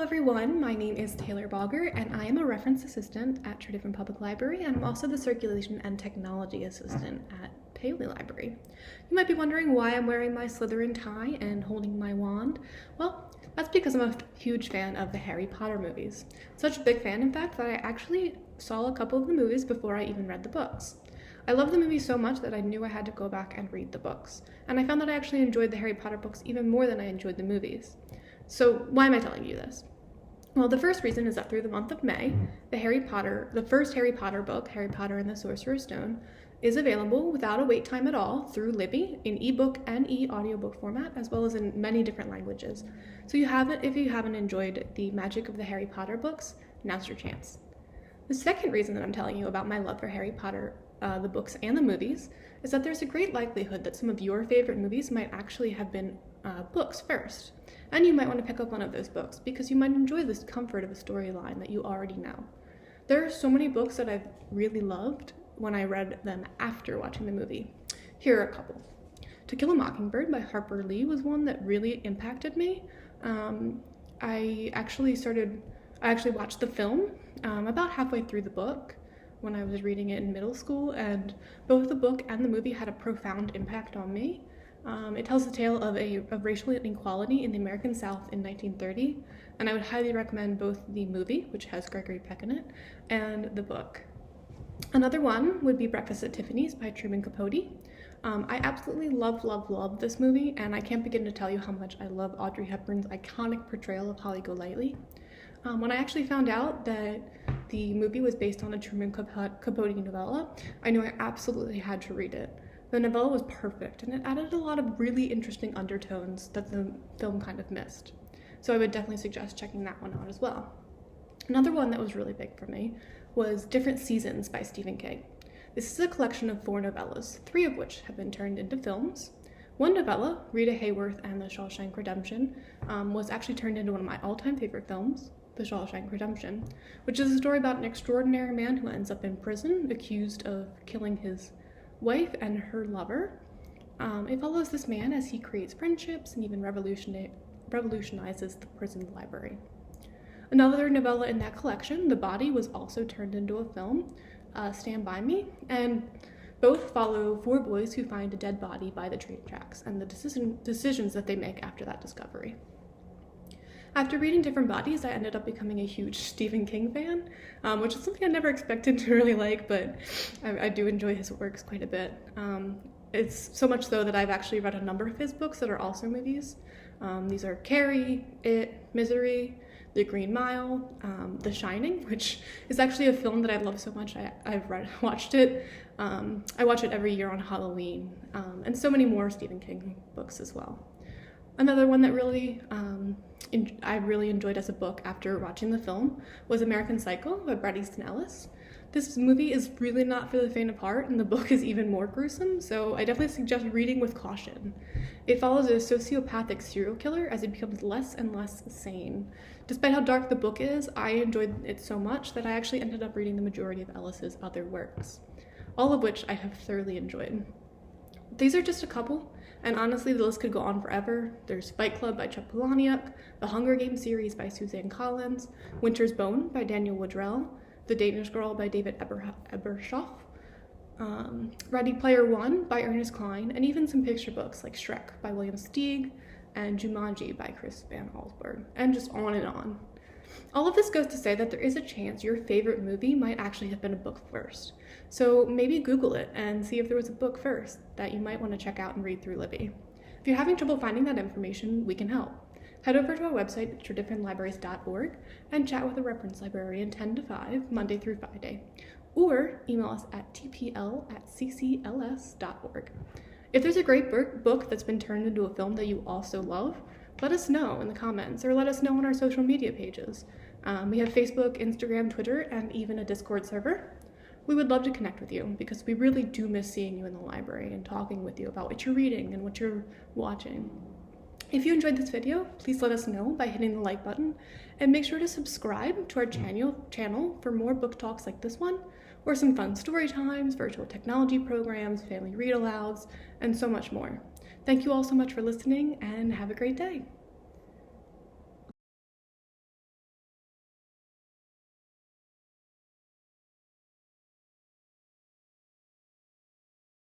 everyone, my name is Taylor Bogger and I am a reference assistant at Truman Public Library, and I'm also the circulation and technology assistant at Paley Library. You might be wondering why I'm wearing my Slytherin tie and holding my wand. Well, that's because I'm a huge fan of the Harry Potter movies. Such a big fan, in fact, that I actually saw a couple of the movies before I even read the books. I love the movies so much that I knew I had to go back and read the books, and I found that I actually enjoyed the Harry Potter books even more than I enjoyed the movies. So why am I telling you this? Well, the first reason is that through the month of May, the first Harry Potter book, Harry Potter and the Sorcerer's Stone, is available without a wait time at all through Libby in ebook and e-audiobook format, as well as in many different languages. So if you haven't enjoyed the magic of the Harry Potter books, now's your chance. The second reason that I'm telling you about my love for Harry Potter, the books and the movies, is that there's a great likelihood that some of your favorite movies might actually have been books first. And you might want to pick up one of those books because you might enjoy this comfort of a storyline that you already know. There are so many books that I've really loved when I read them after watching the movie. Here are a couple. To Kill a Mockingbird by Harper Lee was one that really impacted me. I actually watched the film about halfway through the book when I was reading it in middle school, and both the book and the movie had a profound impact on me. It tells the tale of racial inequality in the American South in 1930, and I would highly recommend both the movie, which has Gregory Peck in it, and the book. Another one would be Breakfast at Tiffany's by Truman Capote. I absolutely love this movie, and I can't begin to tell you how much I love Audrey Hepburn's iconic portrayal of Holly Golightly. When I actually found out that the movie was based on a Truman Capote novella, I knew I absolutely had to read it. The novella was perfect, and it added a lot of really interesting undertones that the film kind of missed. So I would definitely suggest checking that one out as well. Another one that was really big for me was Different Seasons by Stephen King. This is a collection of 4 novellas, 3 of which have been turned into films. One novella, Rita Hayworth and the Shawshank Redemption, was actually turned into one of my all-time favorite films, The Shawshank Redemption, which is a story about an extraordinary man who ends up in prison accused of killing his wife and her lover. It follows this man as he creates friendships and even revolutionizes the prison library. Another novella in that collection, The Body, was also turned into a film, Stand By Me, and both follow 4 boys who find a dead body by the train tracks and the decisions that they make after that discovery. After reading Different Bodies, I ended up becoming a huge Stephen King fan, which is something I never expected to really like, but I do enjoy his works quite a bit. It's so much so that I've actually read a number of his books that are also movies. These are Carrie, It, Misery, The Green Mile, The Shining, which is actually a film that I love so much. I've watched it. I watch it every year on Halloween, and so many more Stephen King books as well. Another one that I really enjoyed as a book after watching the film was American Psycho by Bret Easton Ellis. This movie is really not for the faint of heart, and the book is even more gruesome, so I definitely suggest reading with caution. It follows a sociopathic serial killer as he becomes less and less sane. Despite how dark the book is, I enjoyed it so much that I actually ended up reading the majority of Ellis's other works, all of which I have thoroughly enjoyed. These are just a couple, and honestly the list could go on forever. There's Fight Club by Chuck Palahniuk, The Hunger Games series by Suzanne Collins, Winter's Bone by Daniel Woodrell, The Danish Girl by David Ebershoff, Ready Player One by Ernest Cline, and even some picture books like Shrek by William Steig and Jumanji by Chris Van Allsburg, and just on and on. All of this goes to say that there is a chance your favorite movie might actually have been a book first. So maybe Google it and see if there was a book first that you might want to check out and read through Libby. If you're having trouble finding that information, we can help. Head over to our website at tradiffinlibraries.org and chat with a reference librarian 10 to 5, Monday through Friday, or email us at tpl@ccls.org. If there's a great book that's been turned into a film that you also love, let us know in the comments, or let us know on our social media pages. We have Facebook, Instagram, Twitter, and even a Discord server. We would love to connect with you because we really do miss seeing you in the library and talking with you about what you're reading and what you're watching. If you enjoyed this video, please let us know by hitting the like button, and make sure to subscribe to our channel for more book talks like this one, or some fun story times, virtual technology programs, family read-alouds, and so much more. Thank you all so much for listening, and have a great day.